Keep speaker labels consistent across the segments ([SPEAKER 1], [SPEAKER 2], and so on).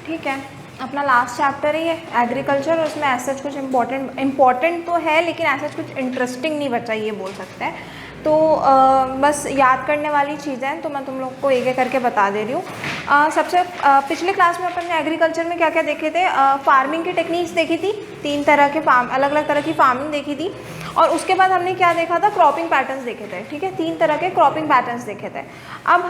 [SPEAKER 1] ठीक है, अपना लास्ट चैप्टर है ये एग्रीकल्चर, और उसमें ऐसा कुछ इम्पोर्टेंट तो है लेकिन ऐसा कुछ इंटरेस्टिंग नहीं बचा, ये बोल सकते हैं। तो बस याद करने वाली चीज़ें हैं, तो मैं तुम लोग को एक एक करके बता दे रही हूँ। सबसे पिछले क्लास में अपन ने एग्रीकल्चर में क्या क्या देखे थे, फार्मिंग की टेक्निक्स देखी थी, 3 तरह के अलग अलग तरह की फार्मिंग देखी थी, और उसके बाद हमने क्या देखा था, क्रॉपिंग पैटर्न्स देखे थे। ठीक है, 3 तरह के क्रॉपिंग पैटर्न्स देखे थे। अब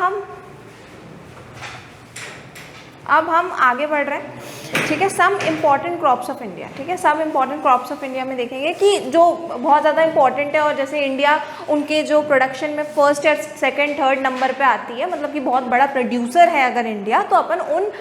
[SPEAKER 1] हम आगे बढ़ रहे हैं। ठीक है, some important crops of India. ठीक है, सब इम्पॉर्टेंट क्रॉप्स ऑफ इंडिया में देखेंगे कि जो बहुत ज़्यादा इंपॉर्टेंट है, और जैसे इंडिया उनके जो प्रोडक्शन में फर्स्ट या सेकंड थर्ड नंबर पे आती है, मतलब कि बहुत बड़ा प्रोड्यूसर है अगर इंडिया, तो अपन उन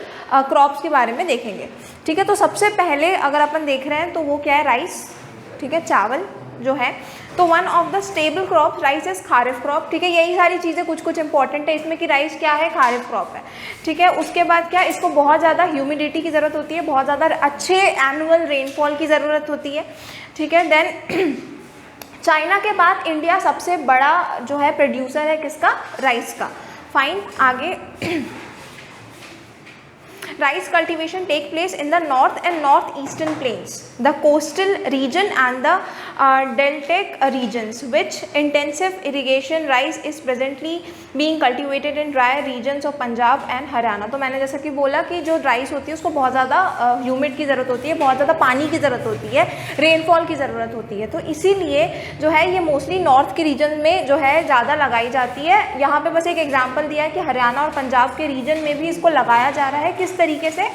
[SPEAKER 1] क्रॉप्स के बारे में देखेंगे। ठीक है, तो सबसे पहले अगर अपन देख रहे हैं तो वो क्या है, राइस। ठीक है, चावल जो है, तो one of the stable crop rice is kharif crop. ठीक है, यही सारी चीज़ें कुछ कुछ इंपॉर्टेंट है इसमें कि राइस क्या है, खारिफ क्रॉप है। ठीक है, उसके बाद क्या, इसको बहुत ज़्यादा ह्यूमिडिटी की ज़रूरत होती है, बहुत ज़्यादा अच्छे एनुअल रेनफॉल की ज़रूरत होती है। ठीक है, देन चाइना के बाद इंडिया सबसे बड़ा जो है प्रोड्यूसर है किसका, राइस का। फाइन, आगे rice cultivation take place in the north and northeastern plains, the coastal region and the deltaic regions, which intensive irrigation rice is presently being cultivated in dry regions of Punjab and Haryana। तो मैंने जैसा कि बोला कि जो rice होती है उसको बहुत ज़्यादा ह्यूमिड की ज़रूरत होती है, बहुत ज़्यादा पानी की ज़रूरत होती है, रेनफॉल की ज़रूरत होती है, तो इसीलिए जो है ये मोस्टली नॉर्थ के रीजन में जो है ज़्यादा लगाई जाती है। यहाँ पे बस एक एग्जांपल दिया है कि हरियाणा और पंजाब के रीजन में भी इसको लगाया जा रहा है। किस तरीके से,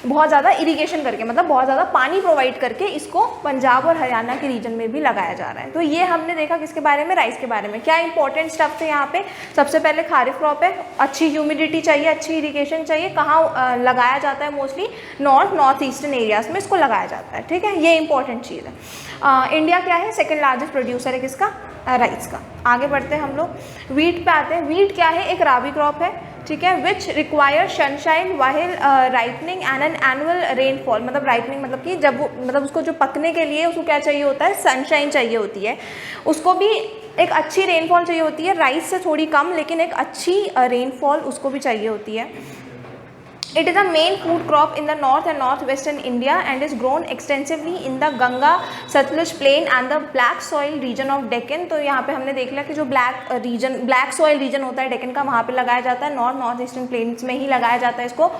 [SPEAKER 1] बहुत ज़्यादा इरिगेशन करके, मतलब बहुत ज़्यादा पानी प्रोवाइड करके इसको पंजाब और हरियाणा के रीजन में भी लगाया जा रहा है। तो ये हमने देखा किसके बारे में, राइस के बारे में। क्या इंपॉर्टेंट स्टफ है यहाँ पे, सबसे पहले खारिफ क्रॉप है, अच्छी ह्यूमिडिटी चाहिए, अच्छी इरिगेशन चाहिए। कहाँ लगाया जाता है, मोस्टली नॉर्थ ईस्टर्न एरियाज में इसको लगाया जाता है। ठीक है, ये इंपॉर्टेंट चीज़ है। इंडिया क्या है, सेकेंड लार्जेस्ट प्रोड्यूसर है किसका, राइस का। आगे बढ़ते हैं हम लोग, वीट पे आते हैं। वीट क्या है, एक राबी क्रॉप है। ठीक है, which require sunshine वाहिल राइटनिंग and an annual rainfall. मतलब राइटनिंग मतलब कि जब वो, मतलब उसको जो पकने के लिए उसको क्या चाहिए होता है, सनशाइन चाहिए होती है, उसको भी एक अच्छी रेनफॉल चाहिए होती है, राइस से थोड़ी कम लेकिन एक अच्छी रेनफॉल उसको भी चाहिए होती है। It is a main food crop in the north and northwestern India and is grown extensively in the Ganga Satluj plain and the black soil region of Deccan। तो यहाँ पे हमने देख लिया कि जो ब्लैक सॉइल रीजन होता है डेक्कन का, वहाँ पे लगाया जाता है, नॉर्थ ईस्टर्न प्लेन्स में ही लगाया जाता है इसको।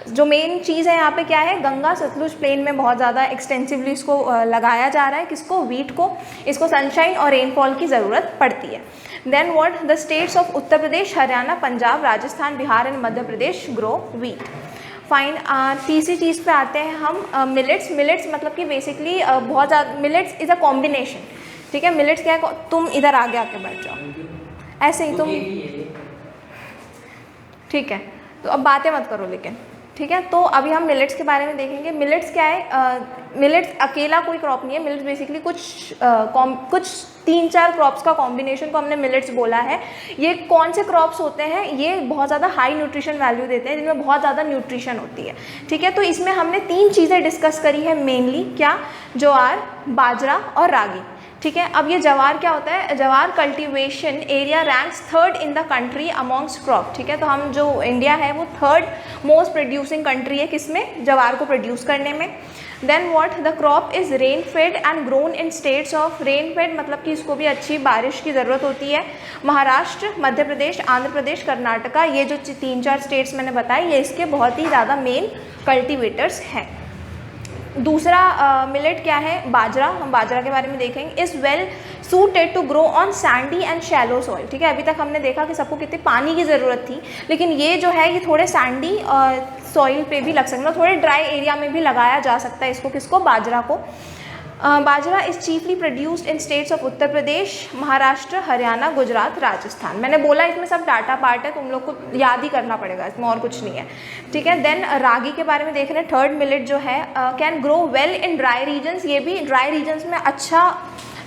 [SPEAKER 1] जो मेन चीज़ है यहाँ पे क्या है, गंगा सतलुज प्लेन में बहुत ज़्यादा एक्सटेंसिवली इसको लगाया जा रहा है, किसको, वीट को। इसको सनशाइन और रेनफॉल की ज़रूरत पड़ती है। Then what, the states of Uttar Pradesh, Haryana, Punjab, Rajasthan, Bihar and Madhya Pradesh grow wheat. Fine, तीसरी चीज़ पे आते हैं हम, मिलेट्स मतलब कि बेसिकली बहुत ज़्यादा, मिलेट्स इज़ अ कॉम्बिनेशन। ठीक है, मिलेट्स क्या है, तुम इधर आगे आके बैठ जाओ, ऐसे ही तुम, ठीक है, तो अब बातें मत करो लेकिन। ठीक है, तो अभी हम मिलेट्स के बारे में देखेंगे। मिलेट्स क्या है, मिलेट्स अकेला कोई क्रॉप नहीं है, मिलेट्स बेसिकली कुछ 3-4 क्रॉप्स का कॉम्बिनेशन को हमने मिलेट्स बोला है। ये कौन से क्रॉप्स होते हैं, ये बहुत ज़्यादा हाई न्यूट्रिशन वैल्यू देते हैं, जिनमें बहुत ज़्यादा न्यूट्रिशन होती है। ठीक है, तो इसमें हमने 3 चीज़ें डिस्कस करी है मेनली, क्या, ज्वार, बाजरा और रागी। ठीक है, अब ये ज्वार क्या होता है, ज्वार cultivation area ranks 3rd in the country amongst crop. ठीक है, तो हम जो इंडिया है वो 3rd मोस्ट प्रोड्यूसिंग कंट्री है किसमें, ज्वार को प्रोड्यूस करने में। Then what, the crop is rain fed and grown in states of, rain fed मतलब कि इसको भी अच्छी बारिश की ज़रूरत होती है। महाराष्ट्र, मध्य प्रदेश, आंध्र प्रदेश, कर्नाटका, ये जो 3-4 स्टेट्स मैंने बताई, ये इसके बहुत ही ज़्यादा मेन कल्टिवेटर्स हैं। दूसरा मिलेट क्या है, बाजरा। हम बाजरा के बारे में देखेंगे। Is well suited to grow on sandy and shallow soil. ठीक है, अभी तक हमने देखा कि सबको कितनी पानी की ज़रूरत थी, लेकिन ये जो है ये थोड़े सैंडी सॉइल पे भी लग सकता है, थोड़े ड्राई एरिया में भी लगाया जा सकता है इसको, किसको, बाजरा को। Bajra is chiefly produced in states of Uttar Pradesh, Maharashtra, Haryana, Gujarat, Rajasthan. मैंने बोला इसमें सब डाटा पार्ट है, तुम लोग को याद ही करना पड़ेगा, इसमें और कुछ नहीं है। ठीक है, देन रागी के बारे में देख रहे हैं। 3rd मिलेट जो है, can grow well in dry regions, ये भी ड्राई रीजन्स में अच्छा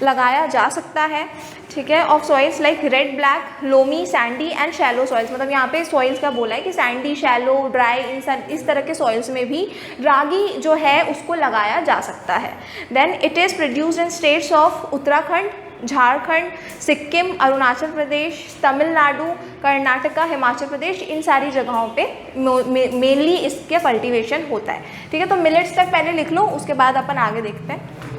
[SPEAKER 1] लगाया जा सकता है। ठीक है, of soils like red, black, loamy, Sandy and shallow soils. मतलब यहाँ पे सॉइल्स का बोला है कि सैंडी, शैलो, ड्राई, इस तरह के सॉइल्स में भी रागी जो है उसको लगाया जा सकता है। Then it is produced in states of Uttarakhand, Jharkhand, Sikkim, Arunachal Pradesh, Tamil Nadu, Karnataka, Himachal Pradesh, इन सारी जगहों पे मेनली इसके कल्टीवेशन होता है। ठीक है, तो मिलेट्स तक पहले लिख लो, उसके बाद अपन आगे देखते हैं।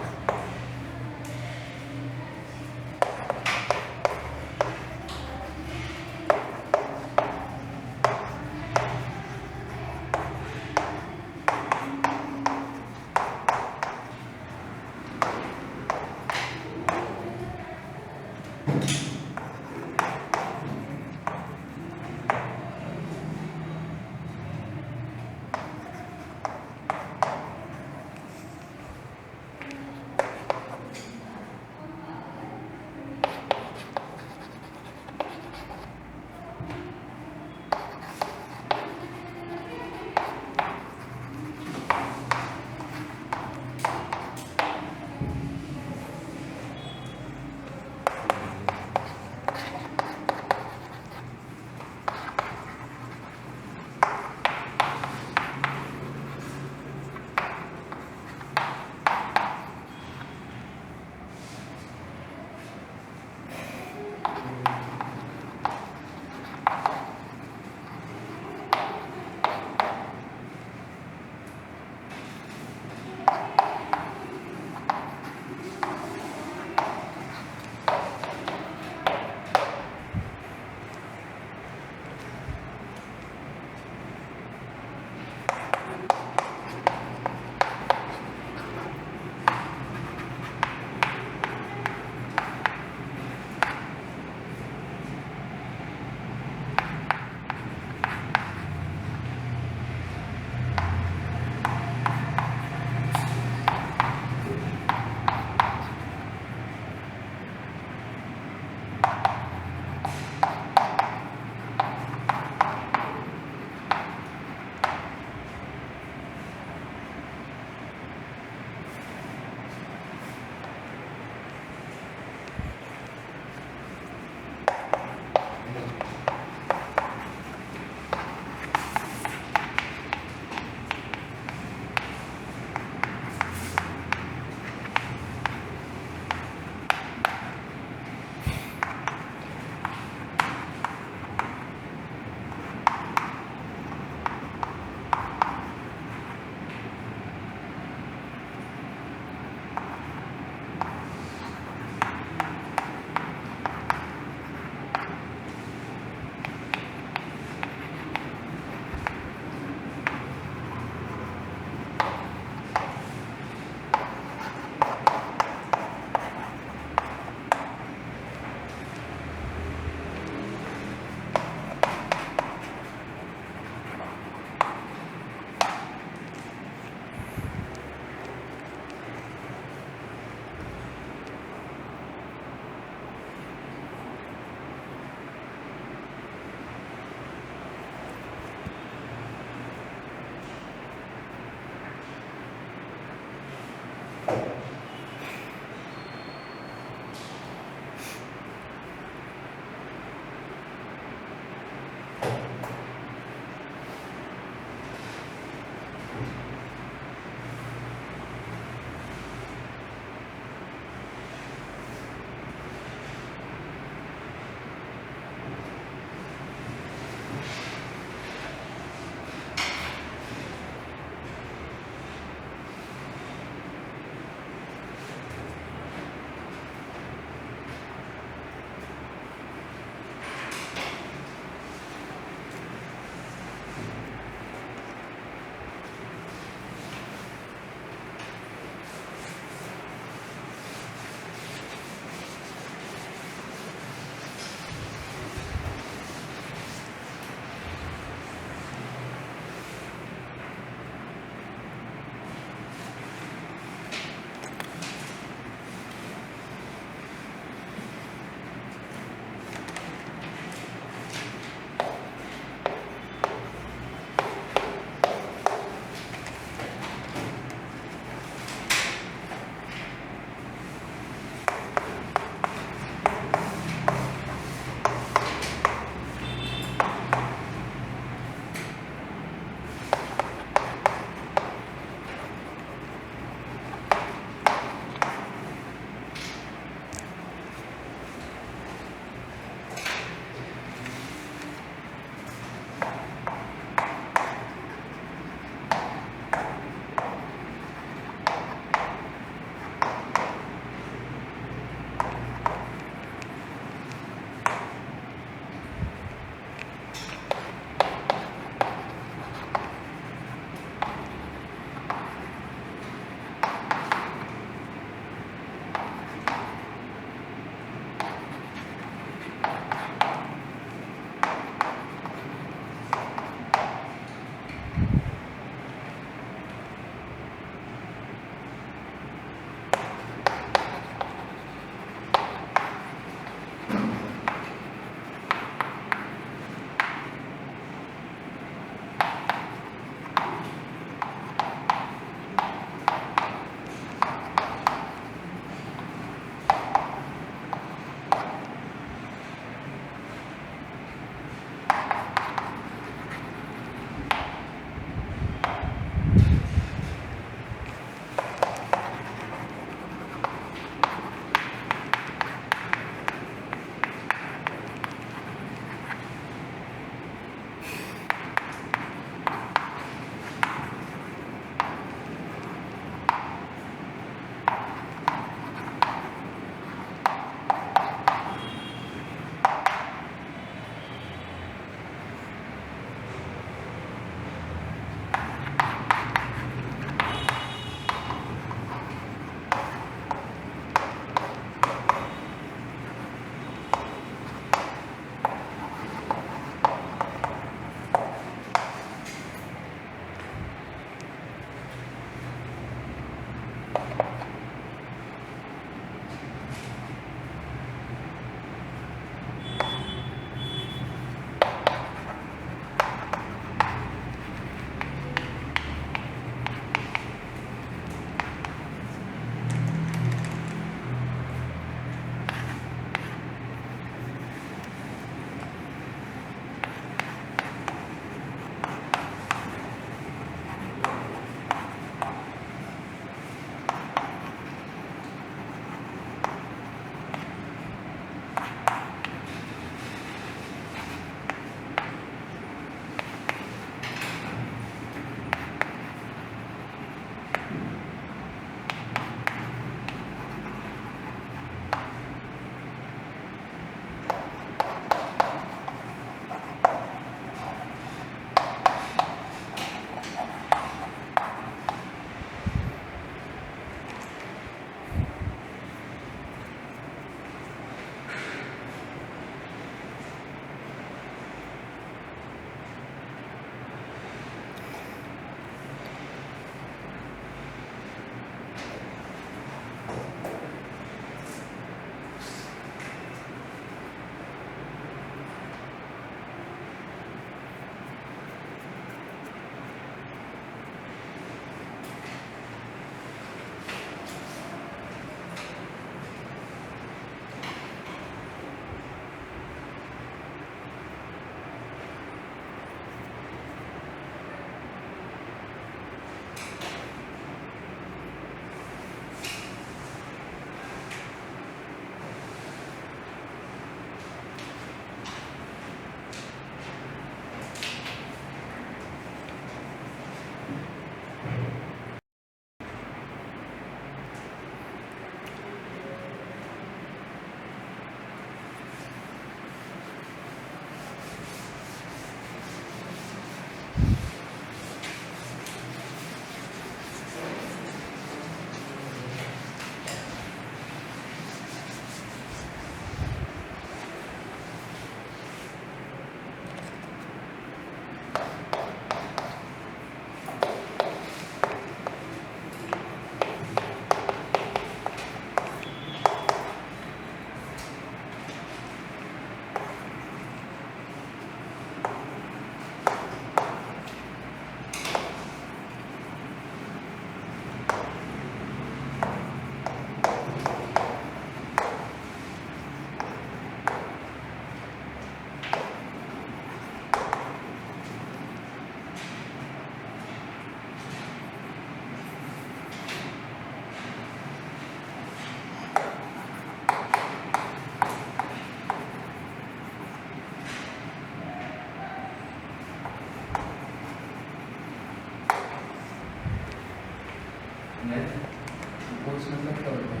[SPEAKER 2] कोर्स मतलब क्या होता है?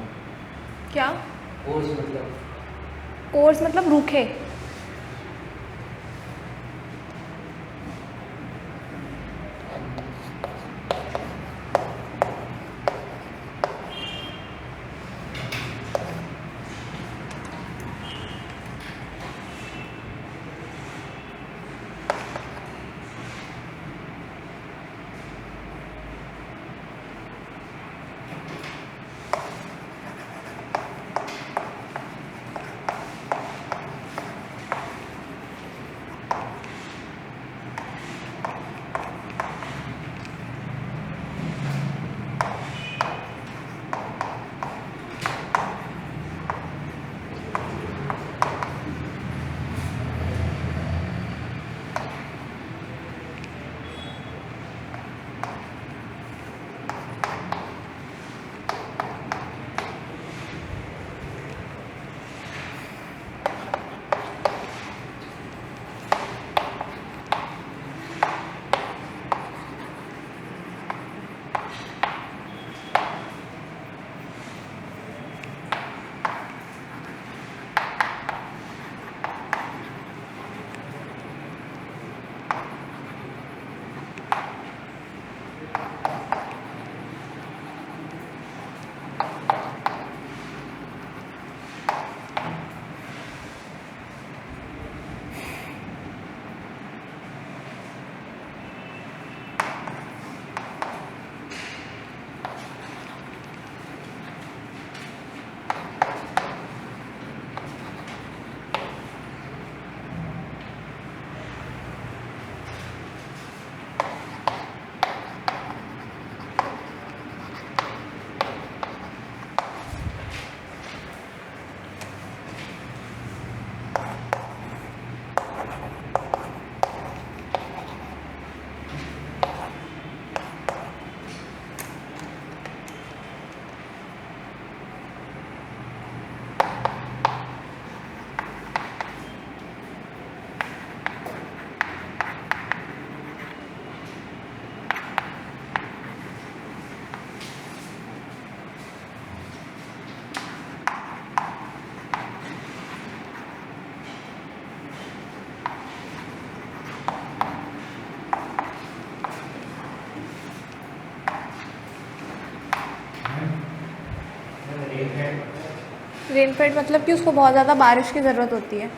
[SPEAKER 1] क्या?
[SPEAKER 2] कोर्स मतलब
[SPEAKER 1] रूखे। रेनफेड मतलब कि उसको बहुत ज़्यादा बारिश की ज़रूरत होती है।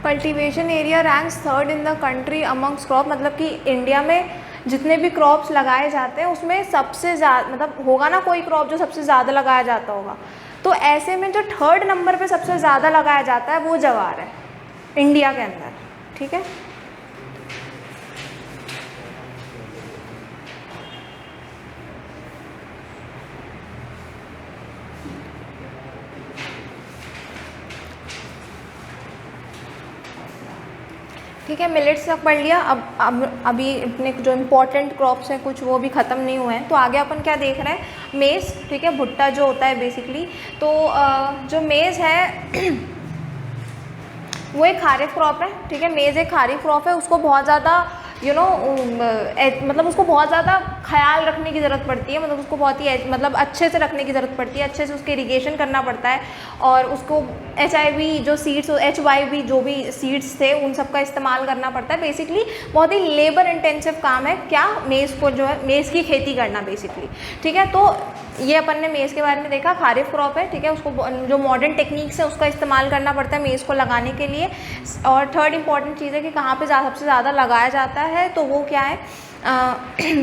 [SPEAKER 1] Cultivation area ranks third in the country amongst crop, मतलब कि इंडिया में जितने भी क्रॉप्स लगाए जाते हैं उसमें सबसे ज़्यादा, मतलब होगा ना कोई क्रॉप जो सबसे ज़्यादा लगाया जाता होगा, तो ऐसे में जो थर्ड नंबर पे सबसे ज़्यादा लगाया जाता है वो ज्वार है इंडिया के अंदर। ठीक है, ठीक है, मिलेट्स तक पढ़ लिया। अब अभी अपने जो इम्पोर्टेंट क्रॉप्स हैं कुछ वो भी ख़त्म नहीं हुए हैं, तो आगे अपन क्या देख रहे हैं, मेज़। ठीक है, भुट्टा जो होता है बेसिकली, तो जो मेज़ है वो एक खारिफ क्रॉप है। ठीक है, मेज़ एक खारिफ क्रॉप है, उसको बहुत ज़्यादा मतलब उसको बहुत ज़्यादा ख्याल रखने की ज़रूरत पड़ती है, मतलब उसको बहुत ही मतलब अच्छे से रखने की ज़रूरत पड़ती है, अच्छे से उसके इरिगेशन करना पड़ता है, और उसको HIV जो सीड्स, HYV जो भी सीड्स थे उन सब का इस्तेमाल करना पड़ता है। बेसिकली बहुत ही लेबर इंटेंसिव काम है क्या, मेज़ को जो है मेज़ की खेती करना बेसिकली। ठीक है, तो ये अपन ने मेज़ के बारे में देखा, खारिफ क्रॉप है। ठीक है, उसको जो मॉडर्न टेक्निक्स है उसका इस्तेमाल करना पड़ता है मेज़ को लगाने के लिए। और थर्ड इंपॉर्टेंट चीज़ है कि कहाँ पे सबसे ज़्यादा लगाया जाता है, तो वो क्या है,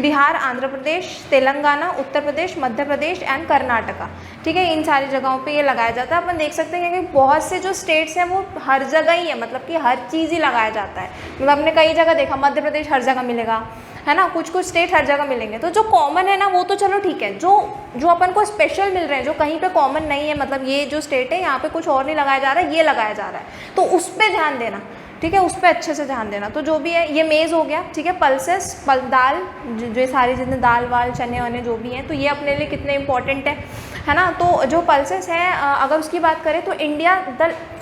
[SPEAKER 1] बिहार, आंध्र प्रदेश, तेलंगाना, उत्तर प्रदेश, मध्य प्रदेश एंड कर्नाटका। ठीक है, इन सारी जगहों पे ये लगाया जाता है। अपन देख सकते हैं कि बहुत से जो स्टेट्स हैं वो हर जगह ही है, मतलब कि हर चीज़ ही लगाया जाता है। मतलब हमने कई जगह देखा, मध्य प्रदेश हर जगह मिलेगा, है ना, कुछ कुछ स्टेट हर जगह मिलेंगे। तो जो कॉमन है ना वो तो चलो ठीक है, जो अपन को स्पेशल मिल रहे हैं, जो कहीं पे कॉमन नहीं है, मतलब ये जो स्टेट है यहाँ पे कुछ और नहीं लगाया जा रहा है, ये लगाया जा रहा है, तो उस पर ध्यान देना। ठीक है, उस पर अच्छे से ध्यान देना। तो जो भी है, ये मेज़ हो गया। ठीक है, पल्सेस, दाल, जो सारी जितने दाल वाल चने वने जो भी हैं, तो ये अपने लिए कितने इंपॉर्टेंट है ना। तो जो पल्सेस हैं, अगर उसकी बात करें तो इंडिया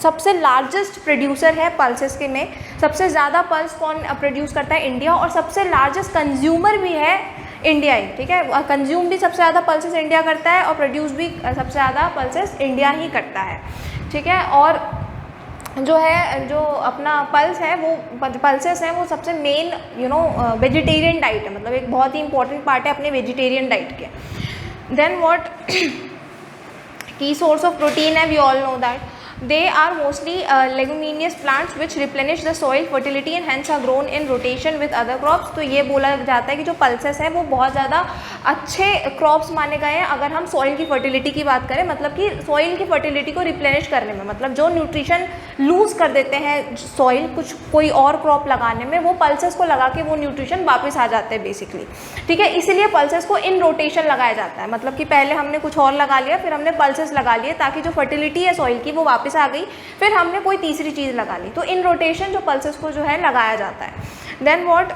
[SPEAKER 1] सबसे लार्जेस्ट प्रोड्यूसर है पल्सेस के में। सबसे ज़्यादा पल्स कौन प्रोड्यूस करता है, इंडिया, और सबसे लार्जेस्ट कंज्यूमर भी है इंडिया ही। ठीक है, कंज्यूम भी सबसे ज़्यादा पल्सेस इंडिया करता है और प्रोड्यूस भी सबसे ज़्यादा पल्सेस इंडिया ही करता है। ठीक है, और जो है, जो अपना पल्स है, वो पल्सेस हैं, वो सबसे मेन वेजिटेरियन डाइट है, मतलब एक बहुत ही इंपॉर्टेंट पार्ट है अपने वेजिटेरियन डाइट के। Then what, key source of protein है, we all know that they are mostly leguminous plants which replenish the soil fertility and hence are grown in rotation with other crops। तो ये बोला जाता है कि जो pulses है वो बहुत ज़्यादा अच्छे क्रॉप्स माने गए हैं अगर हम सॉइल की फर्टिलिटी की बात करें, मतलब कि सॉइल की फर्टिलिटी को रिप्लेनिश करने में, मतलब जो न्यूट्रिशन लूज़ कर देते हैं सॉइल कोई और क्रॉप लगाने में, वो पल्सेस को लगा के वो न्यूट्रिशन वापस आ जाते हैं बेसिकली। ठीक है, इसीलिए पल्सेस को इन रोटेशन लगाया जाता है, मतलब कि पहले हमने कुछ और लगा लिया, फिर हमने पल्सेस लगा लिए, ताकि जो फर्टिलिटी है सॉइल की वो वापस आ गई, फिर हमने कोई तीसरी चीज़ लगा ली। तो इन रोटेशन जो पल्सेस को जो है लगाया जाता है। देन व्हाट,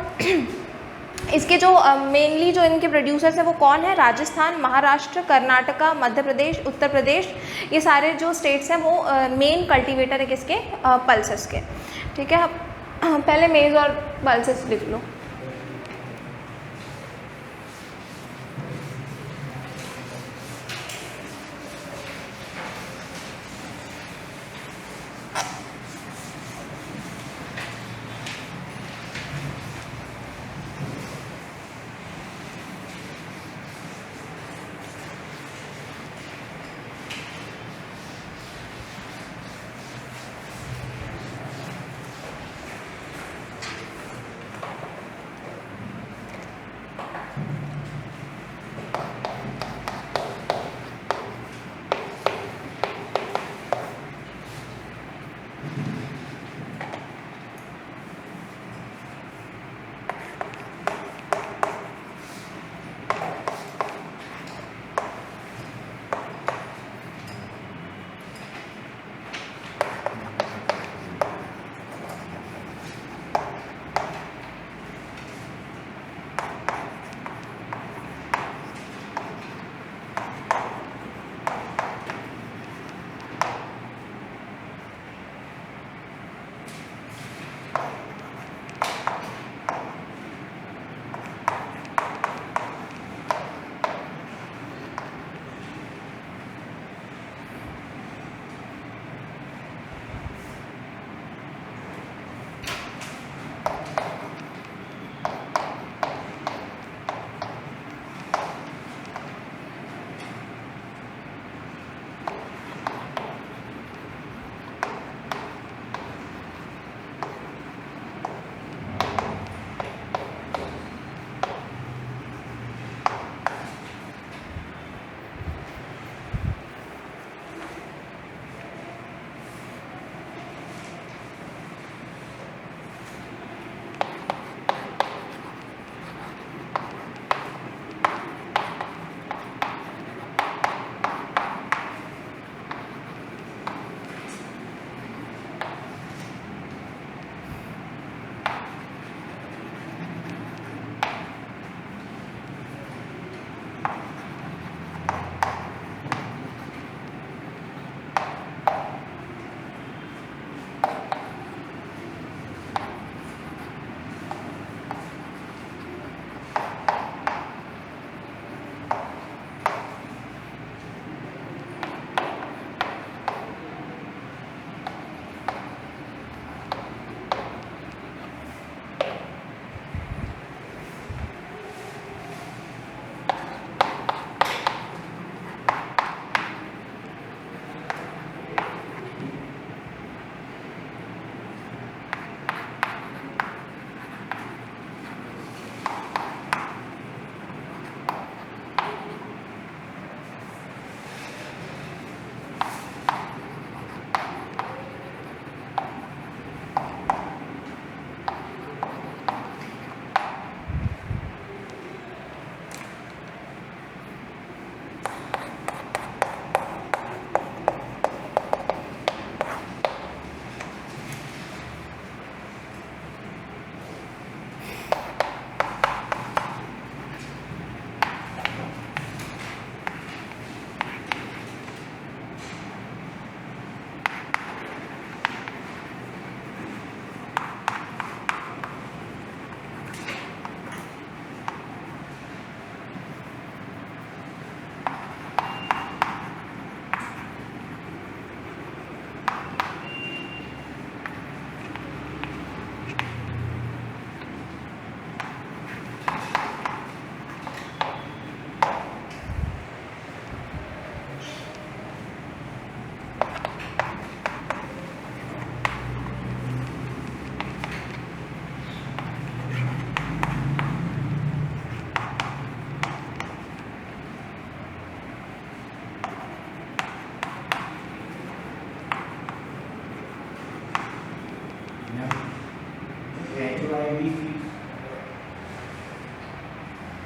[SPEAKER 1] इसके जो मेनली जो इनके प्रोड्यूसर्स हैं वो कौन है, राजस्थान, महाराष्ट्र, कर्नाटका, मध्य प्रदेश, उत्तर प्रदेश, ये सारे जो स्टेट्स हैं वो मेन कल्टीवेटर है किसके, पल्सेस के। ठीक है, पहले मेज और पल्सेस लिख लो।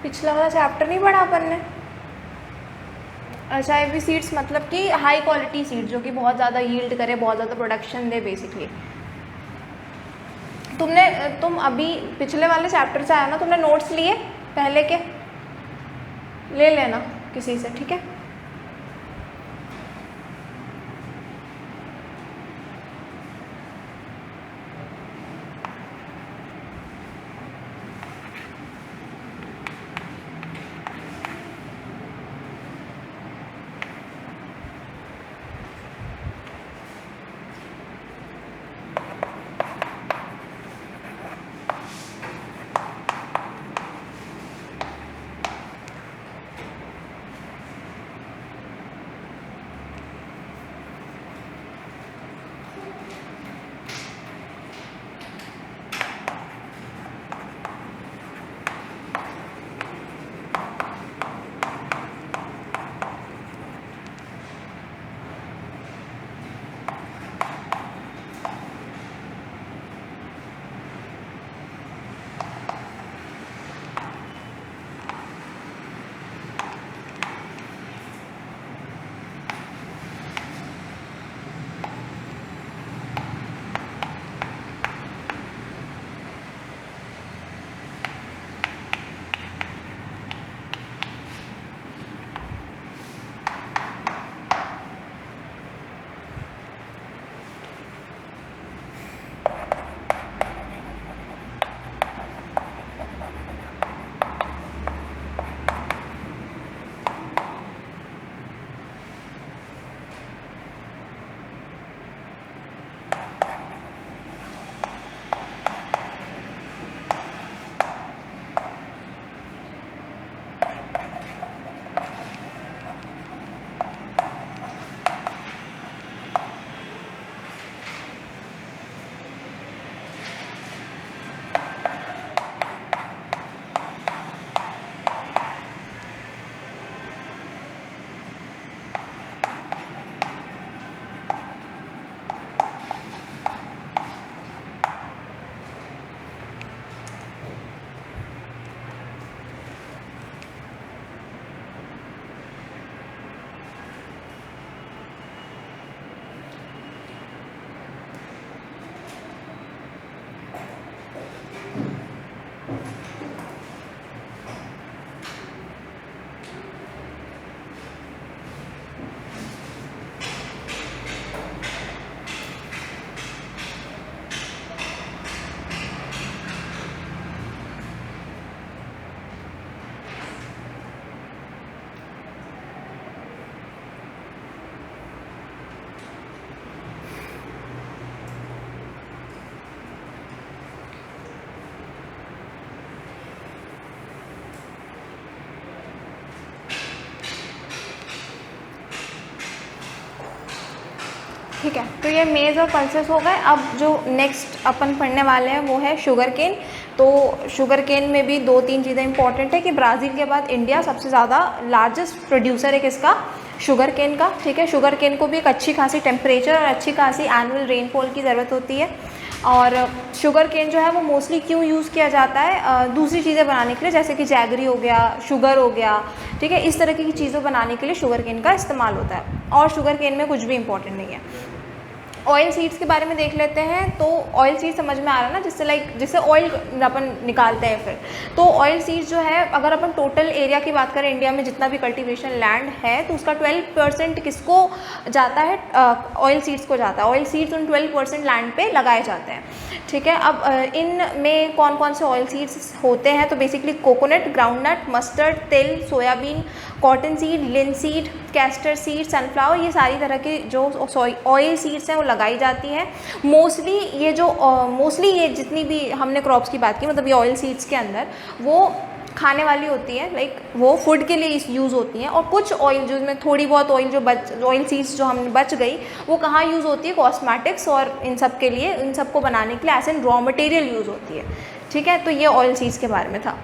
[SPEAKER 1] पिछला वाला चैप्टर नहीं पढ़ा अपन ने? अच्छा, एवी सीड्स मतलब कि हाई क्वालिटी सीड जो कि बहुत ज़्यादा यील्ड करे, बहुत ज़्यादा प्रोडक्शन दे बेसिकली। तुम अभी पिछले वाले चैप्टर से आया ना, तुमने नोट्स लिए पहले के? ले लेना किसी से, ठीक है? ठीक है, तो ये मेज़ और पल्सेस हो गए। अब जो नेक्स्ट अपन पढ़ने वाले हैं वो है शुगर केन। तो शुगर केन में भी 2-3 चीज़ें इंपॉर्टेंट है कि ब्राज़ील के बाद इंडिया सबसे ज़्यादा लार्जेस्ट प्रोड्यूसर है किसका? शुगर केन का। ठीक है, शुगर केन को भी एक अच्छी खासी टेम्परेचर और अच्छी खासी एनुअल रेनफॉल की ज़रूरत होती है। और शुगर केन जो है वो मोस्टली क्यों यूज़ किया जाता है? दूसरी चीज़ें बनाने के लिए, जैसे कि जैगरी हो गया, शुगर हो गया, ठीक है, इस तरह की चीज़ों बनाने के लिए शुगर केन का इस्तेमाल होता है। और शुगर केन में कुछ भी इंपॉर्टेंट नहीं है। ऑयल सीड्स के बारे में देख लेते हैं। तो ऑयल सीड समझ में आ रहा है ना, जिससे ऑयल अपन निकालते हैं फिर। तो ऑयल सीड्स जो है, अगर अपन टोटल एरिया की बात करें इंडिया में जितना भी कल्टीवेशन लैंड है, तो उसका 12% किसको जाता है? ऑयल सीड्स को जाता है। ऑयल सीड्स उन 12% लैंड पे लगाए जाते हैं। ठीक है, अब इन में कौन कौन से ऑयल सीड्स होते हैं? तो बेसिकली कोकोनट, ग्राउंडनट, मस्टर्ड, तिल, soybean, cotton seed, linseed, castor seed, sunflower, ये सारी तरह के जो ऑयल सीड्स हैं वो लगाई जाती हैं। मोस्टली ये जितनी भी हमने क्रॉप्स की बात की, मतलब ये ऑयल सीड्स के अंदर वो खाने वाली होती है, लाइक वो फूड के लिए यूज़ होती हैं। और कुछ ऑयल जो इसमें थोड़ी बहुत ऑयल सीड्स जो हम बच गई, वो कहाँ यूज़ होती है? कॉस्मेटिक्स और इन सब के लिए, इन सब को बनाने के लिए as an raw material use होती है। ठीक है, तो ये ऑयल सीड्स के बारे में था।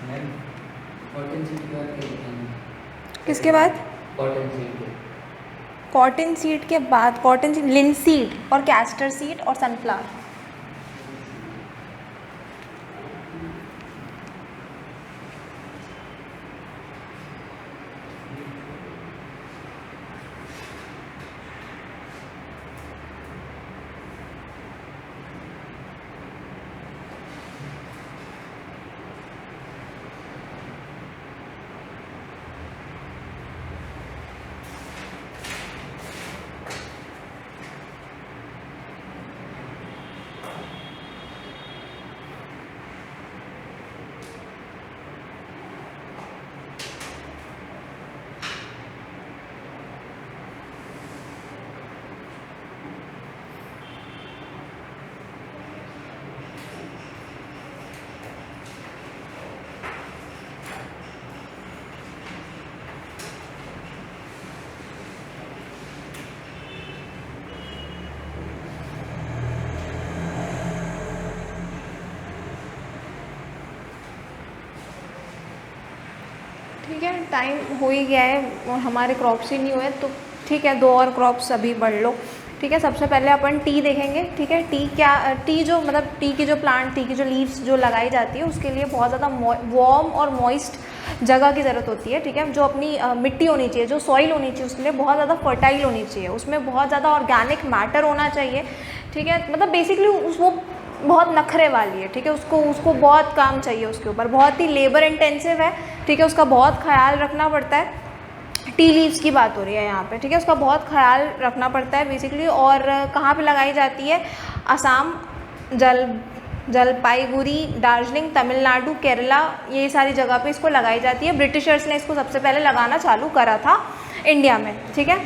[SPEAKER 2] मैम कॉटन सीड के बाद क्या होता है?
[SPEAKER 1] किसके बाद?
[SPEAKER 2] कॉटन सीड के
[SPEAKER 1] कॉटन सीड के बाद, कॉटन सीड, लिनसीड और कैस्टर सीड और सनफ्लावर। ठीक है, टाइम हो ही गया है और हमारे क्रॉप्स ही नहीं हुए, तो ठीक है 2 और क्रॉप्स अभी बढ़ लो। ठीक है, सबसे पहले अपन टी देखेंगे। ठीक है, टी क्या, टी जो मतलब टी की जो प्लांट, टी की जो लीव्स जो लगाई जाती है उसके लिए बहुत ज़्यादा वार्म और मॉइस्ट जगह की ज़रूरत होती है। ठीक है, जो अपनी मिट्टी होनी चाहिए, जो सॉइल होनी चाहिए उसके लिए बहुत ज़्यादा फर्टाइल होनी चाहिए, उसमें बहुत ज़्यादा ऑर्गेनिक मैटर होना चाहिए। ठीक है, मतलब बेसिकली वो बहुत नखरे वाली है। ठीक है, उसको बहुत काम चाहिए उसके ऊपर, बहुत ही लेबर इंटेंसिव है। ठीक है, उसका बहुत ख्याल रखना पड़ता है। टी लीव्स की बात हो रही है यहाँ पे। ठीक है, उसका बहुत ख्याल रखना पड़ता है बेसिकली। और कहाँ पे लगाई जाती है? असम, जलपाईगुड़ी, दार्जिलिंग, तमिलनाडु, केरला, ये सारी जगह पे इसको लगाई जाती है। ब्रिटिशर्स ने इसको सबसे पहले लगाना चालू करा था इंडिया में। ठीक है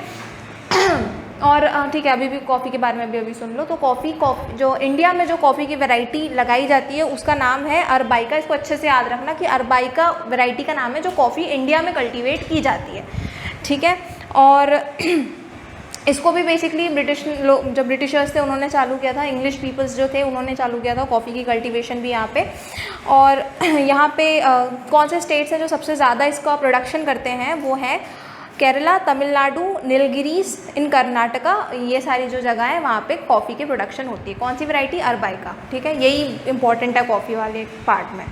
[SPEAKER 1] और ठीक है, अभी भी कॉफ़ी के बारे में भी अभी सुन लो। तो कॉफ़ी जो इंडिया में जो कॉफ़ी की वैरायटी लगाई जाती है उसका नाम है अरबाइका। इसको अच्छे से याद रखना कि अरबाइका वैरायटी का नाम है जो कॉफ़ी इंडिया में कल्टीवेट की जाती है। ठीक है, और इसको भी बेसिकली ब्रिटिश लोग, जब ब्रिटिशर्स थे उन्होंने चालू किया था, इंग्लिश पीपल्स जो थे उन्होंने चालू किया था कॉफ़ी की कल्टीवेशन भी यहाँ पे। और यहाँ पे कौन से स्टेट्स हैं जो सबसे ज़्यादा इसका प्रोडक्शन करते हैं? वो है केरला, तमिलनाडु, नीलगिरीस इन कर्नाटका, ये सारी जो जगह है वहाँ पे कॉफ़ी की प्रोडक्शन होती है। कौन सी वैरायटी? अरबाइका। ठीक है, यही इंपॉर्टेंट है कॉफ़ी वाले पार्ट में।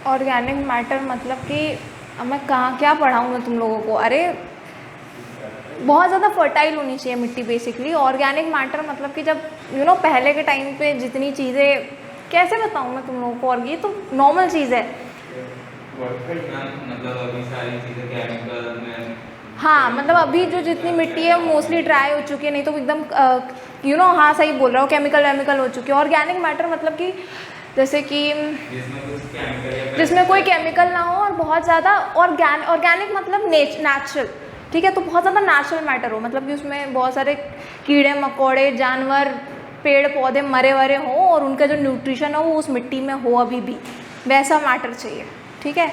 [SPEAKER 1] ऑर्गेनिक मैटर मतलब कि अब मैं कहाँ क्या पढ़ाऊँ मैं तुम लोगों को, अरे बहुत ज़्यादा फर्टाइल होनी चाहिए मिट्टी बेसिकली। ऑर्गेनिक मैटर मतलब कि जब पहले के टाइम पे जितनी चीज़ें, कैसे बताऊँ मैं तुम लोगों को, और ये तो नॉर्मल चीज़ है।
[SPEAKER 3] मतलब अभी सारी चीज़ें केमिकल में,
[SPEAKER 1] हाँ मतलब अभी जो जितनी मिट्टी है मोस्टली ड्राई हो चुकी है, नहीं तो एकदम हाँ सही बोल रहा हूँ, केमिकल वेमिकल हो चुकी है। ऑर्गेनिक मैटर मतलब कि जैसे कि जिसमें कोई केमिकल ना हो और बहुत ज़्यादा ऑर्गेनिक मतलब नेचुरल, ठीक है, तो बहुत ज़्यादा नेचुरल मैटर हो, मतलब कि उसमें बहुत सारे कीड़े मकोड़े जानवर पेड़ पौधे मरे वरे हों और उनका जो न्यूट्रिशन हो वो उस मिट्टी में हो अभी भी, वैसा मैटर चाहिए, ठीक है।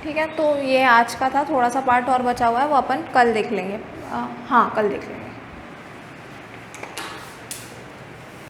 [SPEAKER 1] ठीक है, तो ये आज का था, थोड़ा सा पार्ट और बचा हुआ है वो अपन कल देख लेंगे। हाँ कल देख लेंगे।